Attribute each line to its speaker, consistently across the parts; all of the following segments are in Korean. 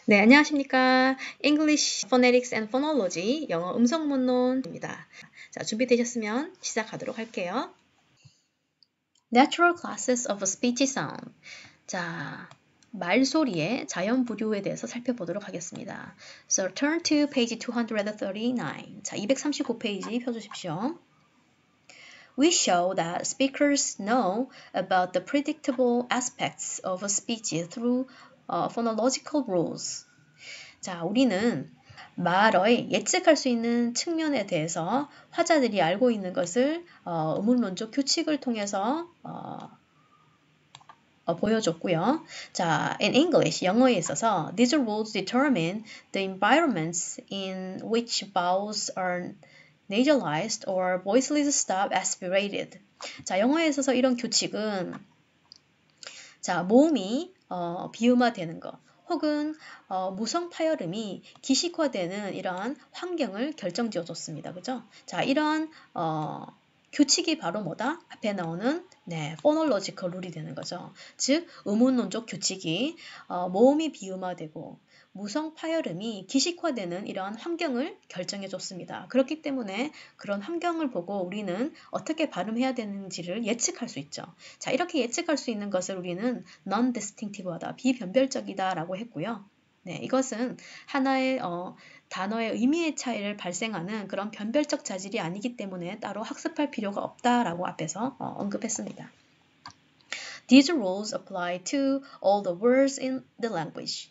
Speaker 1: 네, 안녕하십니까. English Phonetics and Phonology, 영어 음성문론입니다. 자, 준비되셨으면 시작하도록 할게요. Natural classes of speech sound. 자, 말소리의 자연 부류에 대해서 살펴보도록 하겠습니다. So, turn to page 239. 자, 239페이지 펴주십시오. We show that speakers know about the predictable aspects of a speech through phonological rules. 자, 우리는 말의 예측할 수 있는 측면에 대해서 화자들이 알고 있는 것을 의문론적 규칙을 통해서 보여줬고요. 자, in English, 영어에 있어서 these rules determine the environments in which vowels are nasalized or voiceless stop aspirated. 자, 영어에 있어서 이런 규칙은 자, 모음이 비음화되는 것 혹은 무성 파열음이 기식화되는 이러한 환경을 결정지어줬습니다. 그죠? 자, 이러한 규칙이 바로 뭐다? 앞에 나오는 포놀로지컬 룰이 되는 거죠. 즉, 의문론적 규칙이 모음이 비음화되고 무성 파열음이 기식화되는 이러한 환경을 결정해 줬습니다. 그렇기 때문에 그런 환경을 보고 우리는 어떻게 발음해야 되는지를 예측할 수 있죠. 자, 이렇게 예측할 수 있는 것을 우리는 non-distinctive하다, 비변별적이다 라고 했고요. 네, 이것은 하나의 단어의 의미의 차이를 발생하는 그런 변별적 자질이 아니기 때문에 따로 학습할 필요가 없다라고 앞에서 언급했습니다. These rules apply to all the words in the language.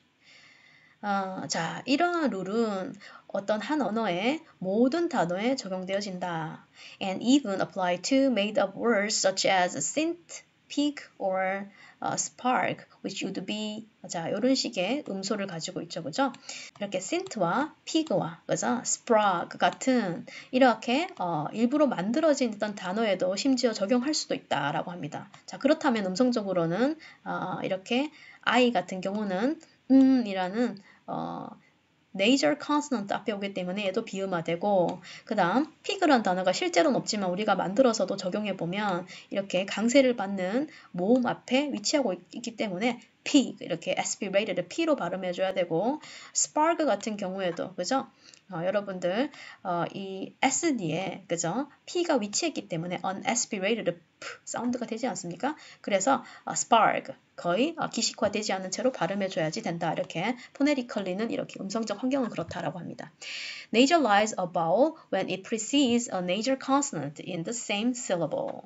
Speaker 1: 자, 이러한 룰은 어떤 한 언어의 모든 단어에 적용되어진다. And even apply to made-up words such as synth, pig, or spark, which would be 자, 이런 식의 음소를 가지고 있죠, 그죠? 이렇게 synth와 pig와 그죠? spark 같은 이렇게 일부러 만들어진 어떤 단어에도 심지어 적용할 수도 있다라고 합니다. 자, 그렇다면 음성적으로는 이렇게 I 같은 경우는 이라는 nasal consonant 앞에 오기 때문에 얘도 비음화되고 그 다음 pig라는 단어가 실제로는 없지만 우리가 만들어서도 적용해보면 이렇게 강세를 받는 모음 앞에 위치하고 있기 때문에 pig 이렇게 aspirated를 p로 발음해줘야 되고 spark 같은 경우에도 그죠? 여러분들 이 s 뒤에 그죠? p가 위치했기 때문에 unaspirated p 사운드가 되지 않습니까? 그래서 spark 거의 기식화되지 않은 채로 발음해줘야지 된다. 이렇게 포네리컬리는 이렇게 음성적 환경은 그렇다라고 합니다. Nasalize a vowel when it precedes a nasal consonant in the same syllable.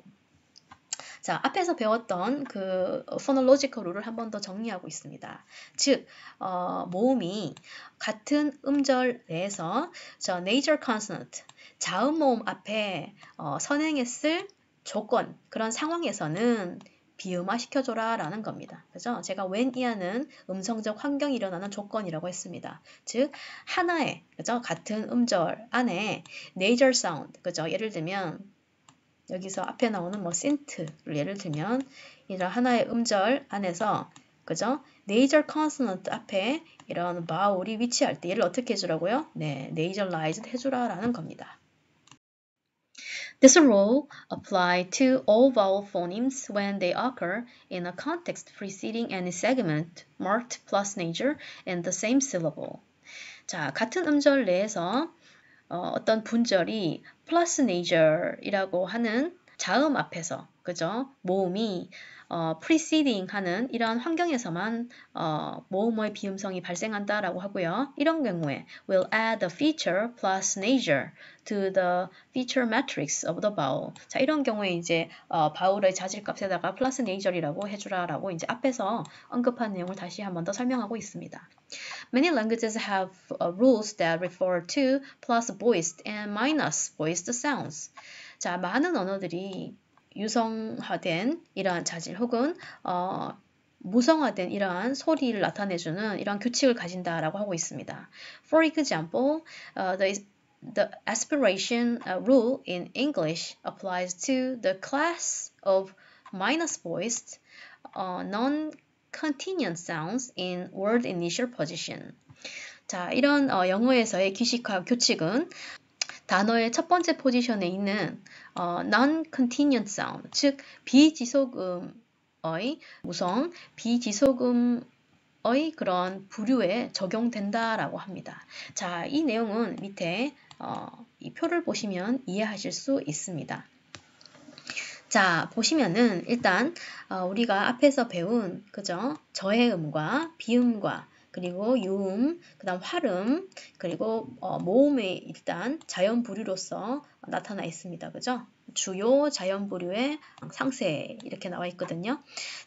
Speaker 1: 자, 앞에서 배웠던 그 phonological 룰을 한 번 더 정리하고 있습니다. 즉, 모음이 같은 음절 내에서 저 nasal consonant, 자음 모음 앞에 선행했을 조건, 그런 상황에서는 비음화 시켜줘라 라는 겁니다. 그죠? 제가 when 이하는 음성적 환경이 일어나는 조건이라고 했습니다. 즉, 하나의, 그죠? 같은 음절 안에 nasal sound, 그죠? 예를 들면, 여기서 앞에 나오는 뭐 synth를 예를 들면 이런 하나의 음절 안에서 그죠? nasal consonant 앞에 이런 바울이 위치할 때 얘를 어떻게 해주라고요? 네, nasalized 해주라라는 겁니다. This rule applies to all vowel phonemes when they occur in a context preceding any segment marked plus nasal in the same syllable. 자, 같은 음절 내에서 어떤 분절이 플러스 nasal이라고 하는 자음 앞에서 그죠? 모음이 preceding 하는 이러한 환경에서만 모음의 비음성이 발생한다라고 하고요. 이런 경우에 will add the feature plus nasal to the feature matrix of the vowel. 자, 이런 경우에 이제 바울의 자질값에다가 플러스 nasal이라고 해주라라고 이제 앞에서 언급한 내용을 다시 한 번 더 설명하고 있습니다. Many languages have rules that refer to plus voiced and minus voiced sounds. 자, 많은 언어들이 유성화된 이러한 자질 혹은 무성화된 이러한 소리를 나타내주는 이러한 규칙을 가진다라고 하고 있습니다. For example, the aspiration rule in English applies to the class of minus voiced, non-continuous sounds in word initial position. 자, 이런 영어에서의 기식화 규칙은 단어의 첫 번째 포지션에 있는 non-continuous sound, 즉 비지속음의 무성, 비지속음의 그런 부류에 적용된다라고 합니다. 자, 이 내용은 밑에 이 표를 보시면 이해하실 수 있습니다. 자, 보시면은 일단 우리가 앞에서 배운 그죠? 저해음과 비음과 그리고 유음, 그다음 활음, 그리고 모음의 일단 자연 부류로서 나타나 있습니다. 그죠? 주요 자연 부류의 상세 이렇게 나와 있거든요.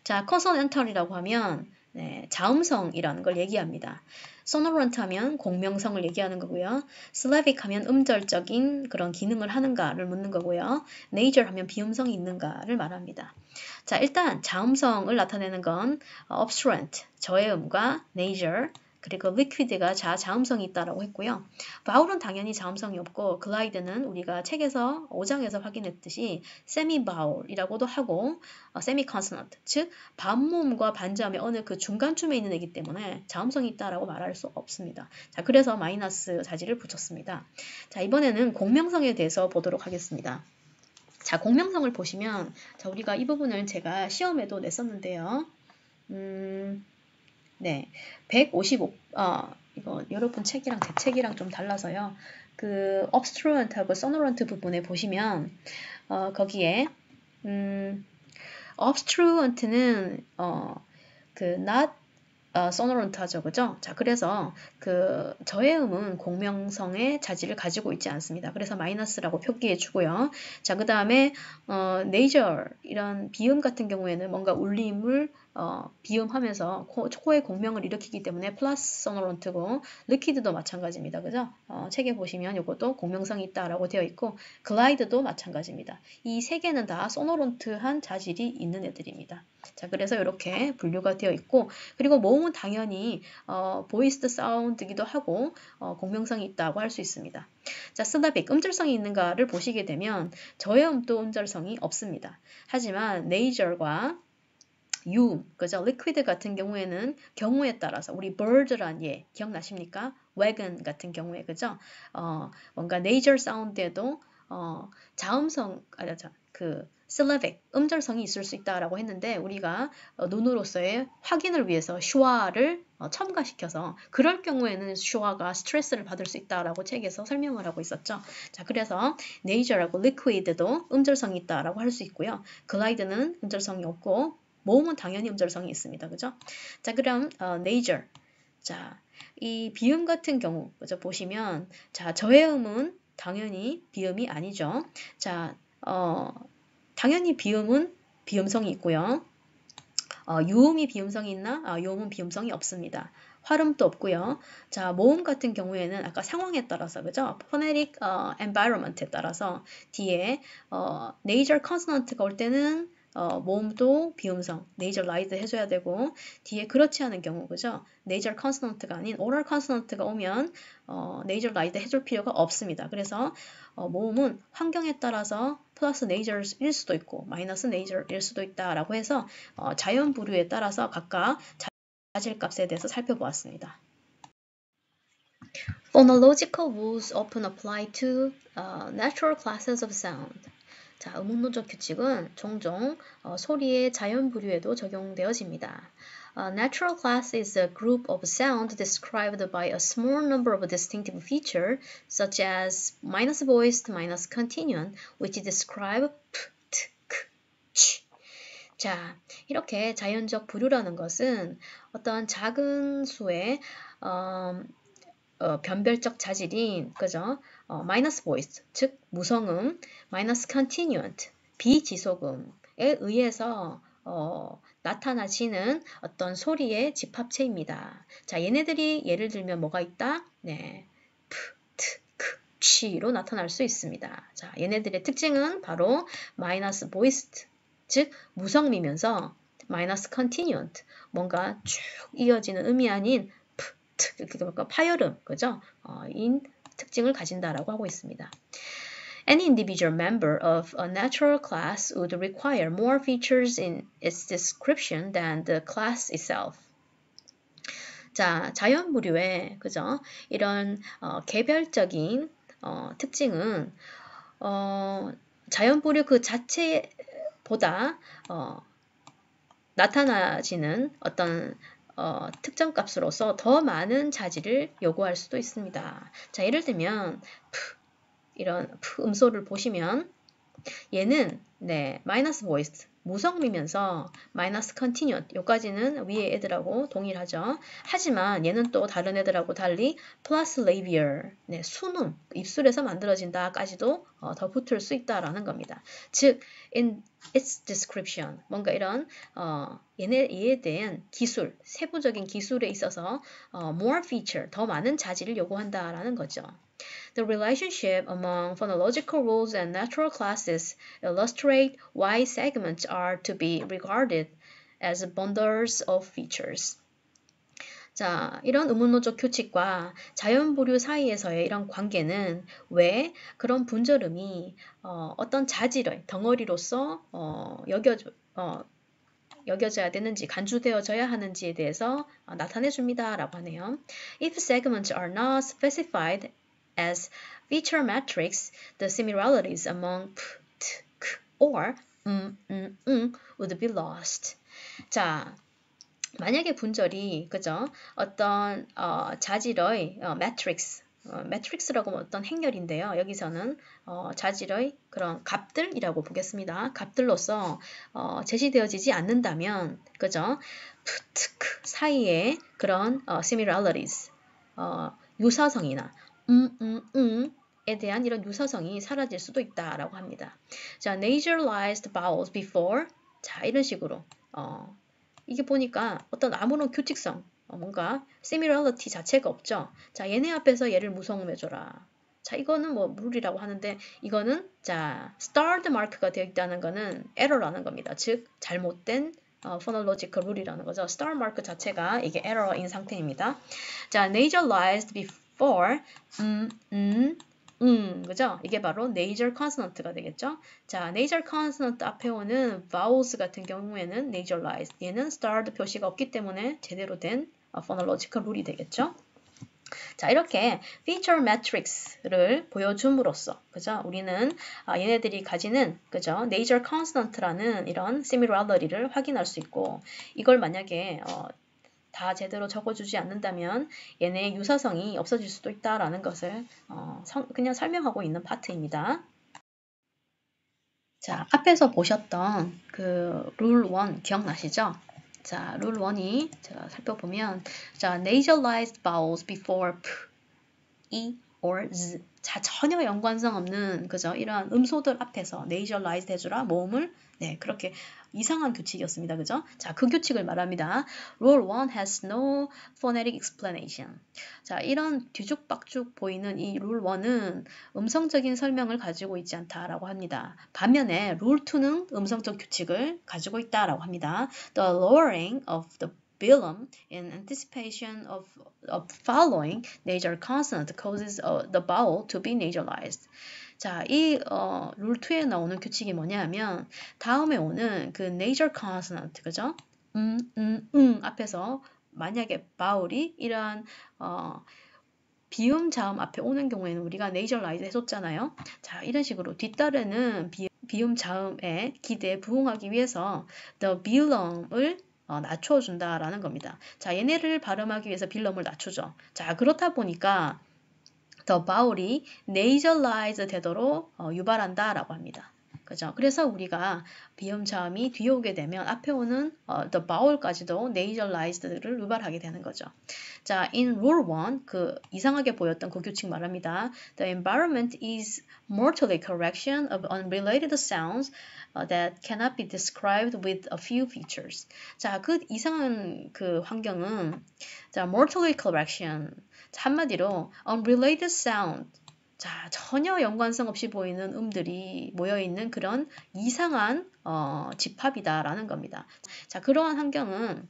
Speaker 1: 자, 컨소넌털이라고 하면 네, 자음성이라는 걸 얘기합니다. 소노런트 하면 공명성을 얘기하는 거고요. 슬래빅 하면 음절적인 그런 기능을 하는가를 묻는 거고요. 네이저 하면 비음성이 있는가를 말합니다. 자, 일단 자음성을 나타내는 건 obstruent, 저해음과 네이저, 그리고 liquid가 자음성이 있다라고 했고요. 바울은 당연히 자음성이 없고 글라이드는 우리가 책에서 5장에서 확인했듯이 세미 바울이라고도 하고 세미 컨소넌트, 즉 반모음과 반자음의 어느 그 중간쯤에 있는 애기 때문에 자음성이 있다라고 말할 수 없습니다. 자, 그래서 마이너스 자지를 붙였습니다. 자, 이번에는 공명성에 대해서 보도록 하겠습니다. 자, 공명성을 보시면 자, 우리가 이 부분을 제가 시험에도 냈었는데요. 네, 155, 이거 여러분 책이랑 제 책이랑 좀 달라서요. 그 obstruent하고 sonorant 부분에 보시면 거기에 obstruent는 그 not sonorant 하죠, 그죠? 자, 그래서 그 저해음은 공명성의 자질을 가지고 있지 않습니다. 그래서 마이너스라고 표기해 주고요. 자, 그 다음에 nasal 이런 비음 같은 경우에는 뭔가 울림을 비음하면서 코의 공명을 일으키기 때문에 플러스 소노런트고 리퀴드도 마찬가지입니다. 그죠? 책에 보시면 이것도 공명성이 있다라고 되어 있고 글라이드도 마찬가지입니다. 이 세 개는 다 소노런트한 자질이 있는 애들입니다. 자, 그래서 이렇게 분류가 되어 있고 그리고 모음은 당연히 보이스드 사운드기도 하고 공명성이 있다고 할 수 있습니다. 자, 슬라빅 음절성이 있는가를 보시게 되면 저해음도 음절성이 없습니다. 하지만 네이저과 유음, 그죠? 리퀴드 같은 경우에는 경우에 따라서 우리 bird란 예 기억나십니까? wagon 같은 경우에 그죠? 뭔가 네이저 사운드에도 자음성 그 슬래빅 음절성이 있을 수 있다라고 했는데 우리가 눈으로서의 확인을 위해서 슈아를 첨가시켜서 그럴 경우에는 슈아가 스트레스를 받을 수 있다라고 책에서 설명을 하고 있었죠. 자, 그래서 네이저라고 리퀴드도 음절성이 있다라고 할 수 있고요. 글라이드는 음절성이 없고 모음은 당연히 음절성이 있습니다. 그죠? 자, 그럼 네이저. 자, 이 비음 같은 경우 그죠? 보시면 자, 저해음은 당연히 비음이 아니죠. 자, 당연히 비음은 비음성이 있고요. 유음이 비음성이 있나? 유음은 비음성이 없습니다. 활음도 없고요. 자, 모음 같은 경우에는 아까 상황에 따라서 그죠? phonetic environment에 따라서 뒤에 nasal consonant가 올 때는 모음도 비음성, nasalize 해줘야 되고 뒤에 그렇지 않은 경우 그죠? nasal consonant가 아닌 oral consonant가 오면 nasalize 해줄 필요가 없습니다. 그래서 모음은 환경에 따라서 플러스 nasal일 수도 있고 마이너스 nasal일 수도 있다라고 해서 자연 부류에 따라서 각각 자질값에 대해서 살펴보았습니다. Phonological rules often apply to natural classes of sound. 자, 음운론적 규칙은 종종 소리의 자연 부류에도 적용되어집니다. Natural class is a group of sound described by a small number of distinctive features, such as minus voiced, minus continuant, which describe p, t, k, ch. 자, 이렇게 자연적 부류라는 것은 어떤 작은 수의 변별적 자질인 그죠? 마이너스 보이스, 즉 무성음, 마이너스 컨티뉴언트, 비지속음에 의해서 나타나지는 어떤 소리의 집합체입니다. 자, 얘네들이 예를 들면 뭐가 있다? 네, 프, 트, 크, 취로 나타날 수 있습니다. 자, 얘네들의 특징은 바로 마이너스 보이스트, 즉 무성미면서 마이너스 컨티뉴언트, 뭔가 쭉 이어지는 음이 아닌 이렇게 파열음, 그죠? 인 특징을 가진다라고 하고 있습니다. Any individual member of a natural class would require more features in its description than the class itself. 자, 자연 부류의 그죠? 이런 개별적인 특징은 자연 부류 그 자체보다 나타나지는 어떤 특정 값으로서 더 많은 자질을 요구할 수도 있습니다. 자, 예를 들면 이런 음소를 보시면 얘는 마이너스 보이스 무성미면서 마이너스 컨티뉴 요까지는 위에 애들하고 동일하죠. 하지만 얘는 또 다른 애들하고 달리 플러스 레이비얼 순음 입술에서 만들어진다까지도 더 붙을 수 있다라는 겁니다. 즉 in its description 뭔가 이런 얘에 대한 기술 세부적인 기술에 있어서 more feature 더 많은 자질을 요구한다라는 거죠. The relationship among phonological rules and natural classes illustrate why segments are to be regarded as bundles of features. 자, 이런 의문문적 규칙과 자연부류 사이에서의 이런 관계는 왜 그런 분절음이 어떤 자질의 덩어리로서 여겨져야 되는지, 간주되어져야 하는지에 대해서 나타내 줍니다. 라고 하네요. If segments are not specified as feature metrics, the similarities among p, t, k, or would be lost. 자, 만약에 분절이 그죠? 어떤 자질의 매트릭스라고 어떤 행렬인데요. 여기서는 자질의 그런 값들이라고 보겠습니다. 값들로서 제시되어지지 않는다면 그죠? 사이에 그런 similarities 유사성이나 에 대한 이런 유사성이 사라질 수도 있다라고 합니다. 자, naturalized vowels before 자 이런 식으로 이게 보니까 어떤 아무런 규칙성 뭔가 similarity 자체가 없죠. 자, 얘네 앞에서 얘를 무성음해줘라. 자, 이거는 뭐 룰이라고 하는데 이거는 자 starred mark가 되어 있다는 거는 error라는 겁니다. 즉 잘못된 phonological 룰이라는 거죠. star mark 자체가 이게 error인 상태입니다. 자, naturalized before 그죠? 이게 바로 nasal consonant가 되겠죠? 자, nasal consonant 앞에 오는 vowels 같은 경우에는 naturalized. 얘는 starred 표시가 없기 때문에 제대로 된 phonological 룰이 되겠죠? 자, 이렇게 feature matrix를 보여줌으로써, 그죠? 우리는 얘네들이 가지는, 그죠? nasal consonant라는 이런 similarity를 확인할 수 있고, 이걸 만약에 다 제대로 적어주지 않는다면 얘네의 유사성이 없어질 수도 있다라는 것을 그냥 설명하고 있는 파트입니다. 자, 앞에서 보셨던 그 룰 1 기억나시죠? 자, 룰 1이 제가 살펴보면 자, nasalized vowels before p, e or z. 자, 전혀 연관성 없는 그죠? 이러한 음소들 앞에서 nasalized 해주라 모음을 그렇게 이상한 규칙이었습니다. 그죠? 자, 그 규칙을 말합니다. Rule 1 has no phonetic explanation. 자, 이런 뒤죽박죽 보이는 이 룰 1은 음성적인 설명을 가지고 있지 않다라고 합니다. 반면에 룰 2는 음성적 규칙을 가지고 있다라고 합니다. The lowering of the bilum in anticipation of following nasal consonant causes the vowel to be nasalized. 자, 이 룰 2에 나오는 규칙이 뭐냐면 다음에 오는 그 nasal consonant, 그죠? 앞에서 만약에 바울이 이러한 비음 자음 앞에 오는 경우에는 우리가 nasalize 해줬잖아요. 자, 이런 식으로 뒤따르는 비음 자음의 기대에 부응하기 위해서 the bilum을 낮춰준다라는 겁니다. 자, 얘네를 발음하기 위해서 빌럼을 낮추죠. 자, 그렇다 보니까 the vowel이 nasalize 되도록 유발한다라고 합니다. 그죠? 그래서 우리가 비음 자음이 뒤에 오게 되면 앞에 오는 the vowel까지도 nasalized를 유발하게 되는 거죠. 자, in rule 1 그 이상하게 보였던 그 규칙 말합니다. The environment is mortally correction of unrelated sounds that cannot be described with a few features. 자, 그 이상한 그 환경은 자, mortally correction 한마디로 unrelated sound 자, 전혀 연관성 없이 보이는 음들이 모여있는 그런 이상한 집합이다라는 겁니다. 자, 그러한 환경은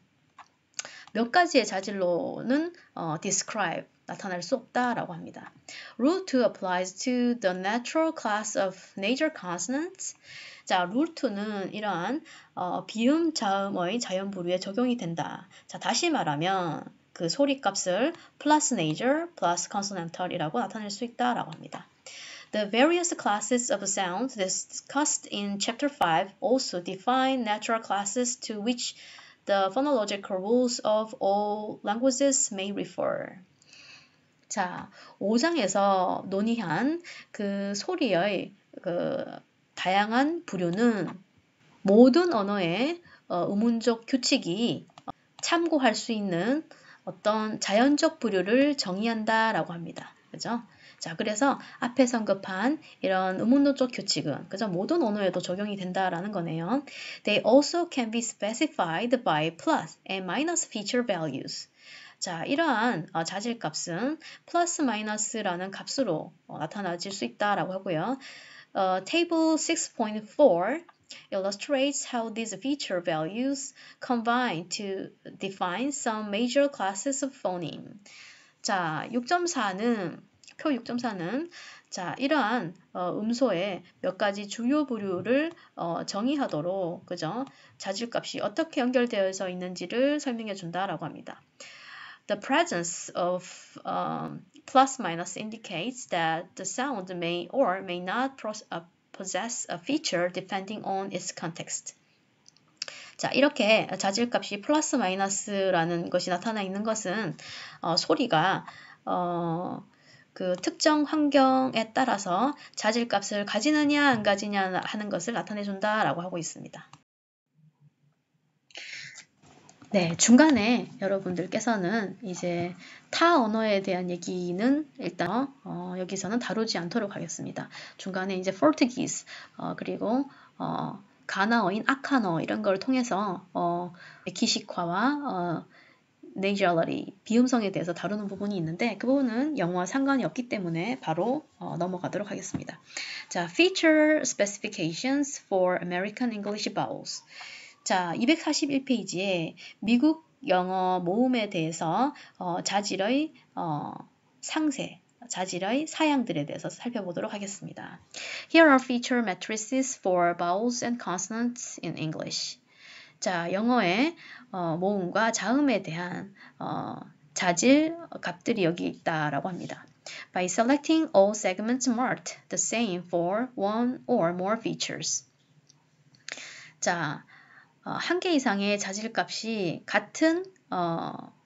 Speaker 1: 몇 가지의 자질로는 describe, 나타날 수 없다라고 합니다. Rule 2 applies to the natural class of nasal consonants. 자, Rule 2는 이러한 비음 자음의 자연 부류에 적용이 된다. 자, 다시 말하면 그 소리값을 plus nasal, plus consonantal이라고 나타낼 수 있다라고 합니다. The various classes of sounds discussed in Chapter 5 also define natural classes to which the phonological rules of all languages may refer. 자, 5장에서 논의한 그 소리의 그 다양한 부류는 모든 언어의 의문적 규칙이 참고할 수 있는 어떤 자연적 부류를 정의한다라고 합니다. 그죠? 자, 그래서 앞에 언급한 이런 의문론적 규칙은 그죠? 모든 언어에도 적용이 된다라는 거네요. They also can be specified by plus and minus feature values. 자, 이러한 자질값은 플러스 마이너스라는 값으로 나타나질 수 있다라고 하고요. Table 6.4 illustrates how these feature values combine to define some major classes of phoneme. 자, 6.4는 표 6.4는 자, 이러한 음소의 몇 가지 주요 부류를 정의하도록 그죠? 자질값이 어떻게 연결되어서 있는지를 설명해 준다라고 합니다. The presence of plus minus indicates that the sound may or may not possess a feature depending on its context. 자, 이렇게 자질값이 플러스 마이너스라는 것이 나타나 있는 것은 소리가 그 특정 환경에 따라서 자질값을 가지느냐 안 가지냐 하는 것을 나타내 준다라고 하고 있습니다. 네, 중간에 여러분들께서는 이제 타 언어에 대한 얘기는 일단 여기서는 다루지 않도록 하겠습니다. 중간에 이제 포르투기스 그리고 가나어인 아카너 이런 걸 통해서 기식화와 nasality 비음성에 대해서 다루는 부분이 있는데 그 부분은 영어와 상관이 없기 때문에 바로 넘어가도록 하겠습니다. 자, feature specifications for American English vowels. 자, 241페이지에 미국 영어 모음에 대해서 자질의 상세, 자질의 사양들에 대해서 살펴보도록 하겠습니다. Here are feature matrices for vowels and consonants in English. 자, 영어의 모음과 자음에 대한 자질 값들이 여기 있다라고 합니다. By selecting all segments marked the same for one or more features. 자, 한 개 이상의 자질값이 같은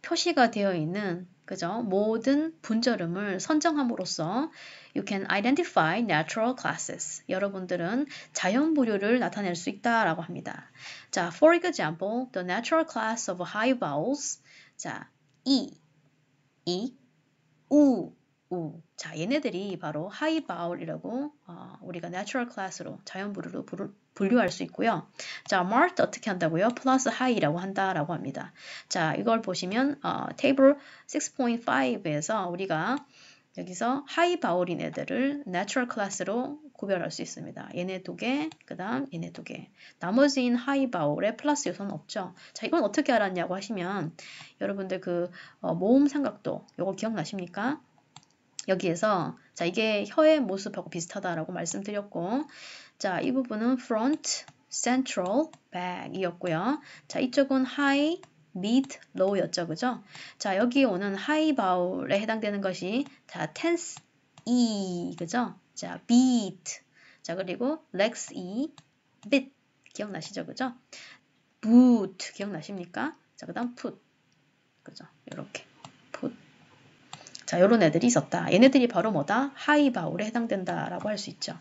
Speaker 1: 표시가 되어 있는 그죠? 모든 분절음을 선정함으로써 you can identify natural classes. 여러분들은 자연 부류를 나타낼 수 있다라고 합니다. 자, for example, the natural class of high vowels. 자, 이, 우. 자, 얘네들이 바로 high vowel이라고 우리가 natural class로 자연 부류로 분류할 수 있고요. 자, marked 어떻게 한다고요? plus high라고 한다라고 합니다. 자, 이걸 보시면 table 6.5에서 우리가 여기서 high vowel인 애들을 natural class로 구별할 수 있습니다. 얘네 두 개, 그 다음 얘네 두 개. 나머지인 high vowel에 플러스 요소는 없죠. 자, 이건 어떻게 알았냐고 하시면 여러분들 그 모음 삼각도 요거 기억나십니까? 여기에서 자, 이게 혀의 모습하고 비슷하다라고 말씀드렸고 자, 이 부분은 front, central, back 이었고요. 자, 이쪽은 high, mid, low였죠. 그죠? 자, 여기 오는 high vowel에 해당되는 것이 자, tense, E, 그죠? 자, beat. 자, 그리고 lex, E, bit. 기억나시죠? 그죠? boot. 기억나십니까? 자, 그 다음 put. 그죠? 요렇게. put. 자, 요런 애들이 있었다. 얘네들이 바로 뭐다? 하이 바울에 해당된다라고 할 수 있죠.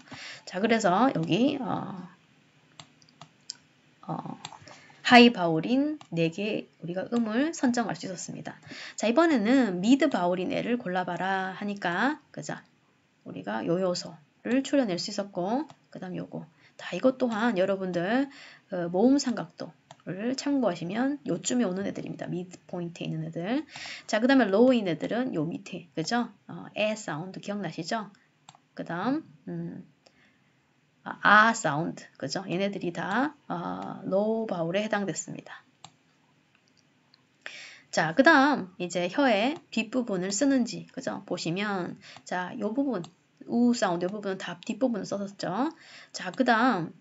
Speaker 1: 자, 그래서 여기 하이 바울인 4개 우리가 음을 선정할 수 있었습니다. 자, 이번에는 미드 바울인 애를 골라봐라 하니까 그죠? 우리가 요 요소를 추려낼 수 있었고 그 다음 요거. 자, 이것 또한 여러분들 모음 삼각도를 참고하시면 요쯤에 오는 애들입니다. 미드 포인트에 있는 애들. 자, 그 다음에 로우인 애들은 요 밑에, 그죠? 에 사운드 기억나시죠? 그 다음, 사운드, 그죠? 얘네들이 다 로우 바울에 해당됐습니다. 자, 그 다음 이제 혀의 뒷부분을 쓰는지, 그죠? 보시면, 자, 요 부분, 우 사운드, 요 부분은 다 뒷부분을 썼었죠. 자, 그 다음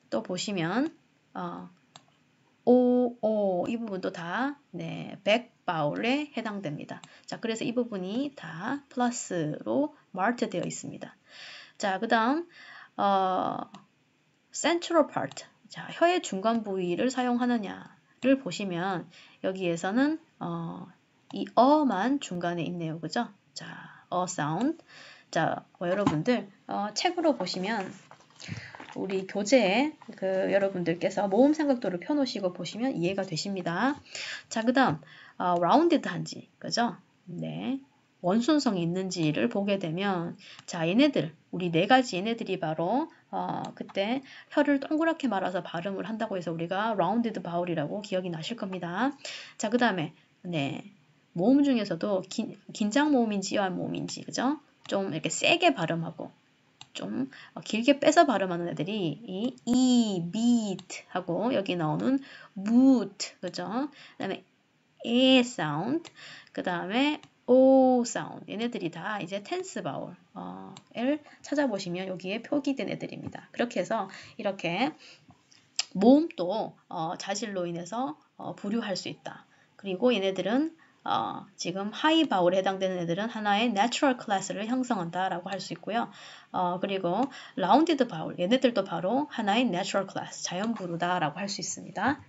Speaker 1: 또 보시면, 이 부분도 다, 네, 백 바울에 해당됩니다. 자, 그래서 이 부분이 다 플러스로 마르트 되어 있습니다. 자, 그 다음, central part. 자, 혀의 중간 부위를 사용하느냐. 를 보시면 여기에서는 이 어만 중간에 있네요. 그죠? 자, 사운드. 자, 여러분들 책으로 보시면 우리 교재에 여러분들께서 모음 삼각도를 펴놓으시고 보시면 이해가 되십니다. 자, 그 다음 라운디드한지, 그죠? 네. 원순성이 있는지를 보게 되면 자, 얘네들, 우리 네 가지 얘네들이 바로 그때 혀를 동그랗게 말아서 발음을 한다고 해서 우리가 라운디드 바울이라고 기억이 나실 겁니다. 자, 그 다음에 네. 모음 중에서도 긴장 모음인지 요한 모음인지, 그죠? 좀 이렇게 세게 발음하고 좀 길게 빼서 발음하는 애들이 이, beat 하고 여기 나오는 boot, 그죠? 그 다음에 에 사운드, 그 다음에 오 사운드. 얘네들이 다 이제 텐스 바울을 찾아보시면 여기에 표기된 애들입니다. 그렇게 해서 이렇게 모음도 자질로 인해서 부류할 수 있다. 그리고 얘네들은 지금 하이 바울에 해당되는 애들은 하나의 natural class를 형성한다라고 할 수 있고요. 그리고 rounded 바울, 얘네들도 바로 하나의 natural class, 자연부르다라고 할 수 있습니다.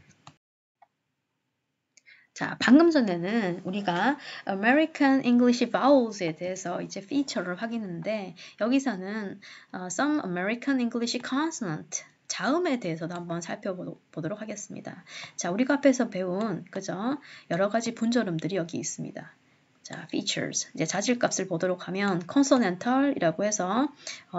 Speaker 1: 자, 방금 전에는 우리가 American English vowels에 대해서 이제 feature를 확인했는데 여기서는 some American English consonant 자음에 대해서도 한번 살펴보도록 하겠습니다. 자, 우리가 앞에서 배운 그죠? 여러 가지 분절음들이 여기 있습니다. 자, features. 이제 자질값을 보도록 하면 consonantal이라고 해서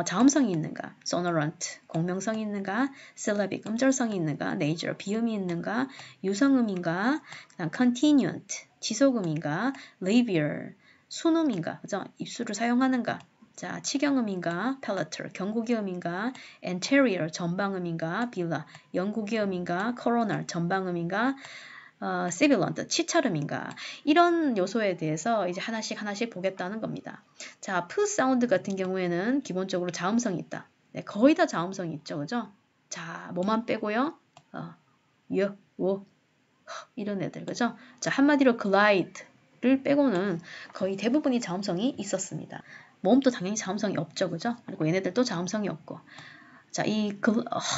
Speaker 1: 자음성이 있는가, sonorant, 공명성이 있는가, syllabic, 음절성이 있는가, nasal, 비음이 있는가, 유성음인가, 그다음 continuant, 지속음인가, labial, 순음인가, 그죠? 입술을 사용하는가. 자, 치경음인가, palatal, 경구기음인가, anterior, 전방음인가, bilar, 영구기음인가, coronal, 전방음인가, sibilant, 치찰음인가 이런 요소에 대해서 이제 하나씩 보겠다는 겁니다. 자, 푸 사운드 같은 경우에는 기본적으로 자음성이 있다. 네, 거의 다 자음성이 있죠, 그죠? 자, 뭐만 빼고요. 여, 워, 이런 애들, 그죠? 자, 한마디로 glide를 빼고는 거의 대부분이 자음성이 있었습니다. 모음도 당연히 자음성이 없죠, 그죠? 그리고 얘네들도 자음성이 없고. 자, 이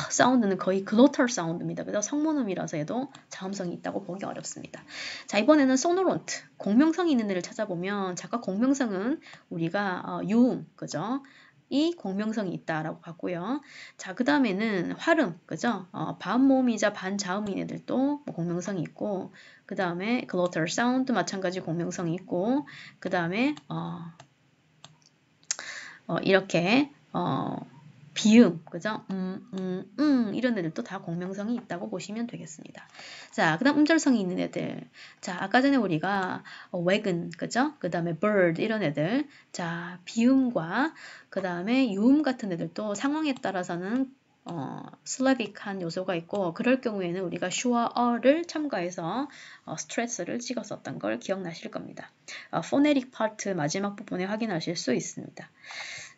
Speaker 1: 사운드는 거의 글로털 사운드입니다. 그래서 성모음이라서 해도 자음성이 있다고 보기 어렵습니다. 자, 이번에는 소노론트, 공명성이 있는 애를 찾아보면 작가 공명성은 우리가 유음, 그죠? 이 공명성이 있다라고 봤고요. 자, 그 다음에는 활음, 그죠? 반모음이자 반자음인 애들도 뭐 공명성이 있고, 그 다음에 글로털 사운드 마찬가지 공명성이 있고, 그 다음에 이렇게 비음, 그죠? 이런 애들도 다 공명성이 있다고 보시면 되겠습니다. 자, 그 다음 음절성이 있는 애들. 자, 아까 전에 우리가 wagon, 그죠? 그 다음에 bird, 이런 애들. 자, 비음과 그 다음에 유음 같은 애들도 상황에 따라서는 슬래빅한 요소가 있고, 그럴 경우에는 우리가 슈와 어를 첨가해서 스트레스를 찍었었던 걸 기억나실 겁니다. 포네릭 파트 마지막 부분에 확인하실 수 있습니다.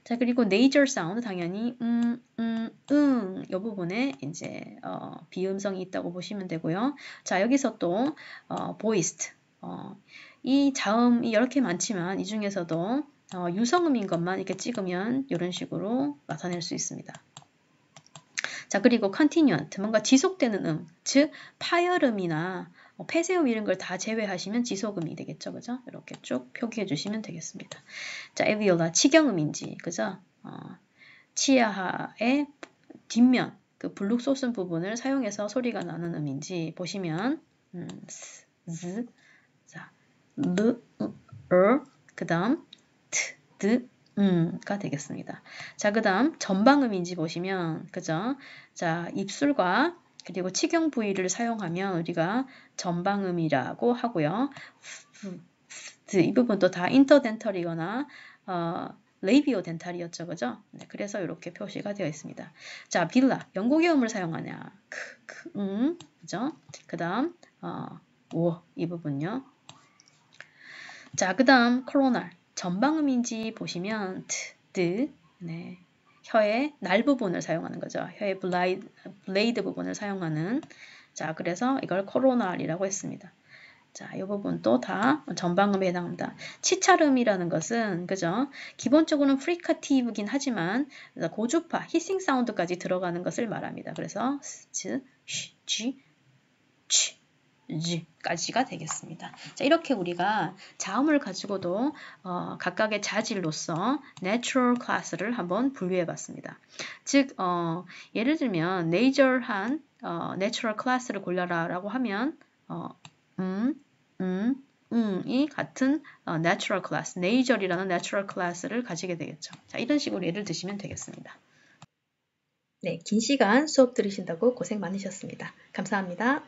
Speaker 1: 자, 그리고 nasal 사운드 당연히 이 부분에 이제 비음성이 있다고 보시면 되고요. 자, 여기서 또 voiced, 이 자음이 이렇게 많지만 이 중에서도 유성음인 것만 이렇게 찍으면 이런 식으로 나타낼 수 있습니다. 자, 그리고 continuant, 뭔가 지속되는 즉 파열음이나 폐쇄음 이런 걸 다 제외하시면 지속음이 되겠죠, 그죠? 이렇게 쭉 표기해 주시면 되겠습니다. 자, alveolar, 치경음인지, 그죠? 치아하의 뒷면, 그 블룩 솟은 부분을 사용해서 소리가 나는 음인지 보시면 z, 자, l, 그 다음 t, d, 가 되겠습니다. 자, 그 다음 전방음인지 보시면, 그죠? 자, 입술과 그리고 치경 부위를 사용하면 우리가 전방음이라고 하고요. 이 부분도 다 인터덴털이거나 레이비오 덴탈이었죠, 그죠? 네, 그래서 이렇게 표시가 되어 있습니다. 자, 빌라, 영국의 음을 사용하냐? 그죠? 그 다음 이 부분요. 자, 그 다음 코로날, 전방음인지 보시면 네, 혀의 날 부분을 사용하는 거죠. 혀의 블레이드 부분을 사용하는. 자, 그래서 이걸 코로날이라고 했습니다. 자, 이 부분도 다 전방음에 해당합니다. 치찰음이라는 것은, 그죠? 기본적으로는 프리카티브긴 하지만 고주파, 히싱 사운드까지 들어가는 것을 말합니다. 그래서 지, 쥐, 쥐, 까지가 되겠습니다. 자, 이렇게 우리가 자음을 가지고도 각각의 자질로서 natural class를 한번 분류해 봤습니다. 즉, 예를 들면 nature한 natural class를 골라라 라고 하면 이 같은 natural class, nature이라는 natural class를 가지게 되겠죠. 자, 이런 식으로 예를 드시면 되겠습니다. 네, 긴 시간 수업 들으신다고 고생 많으셨습니다. 감사합니다.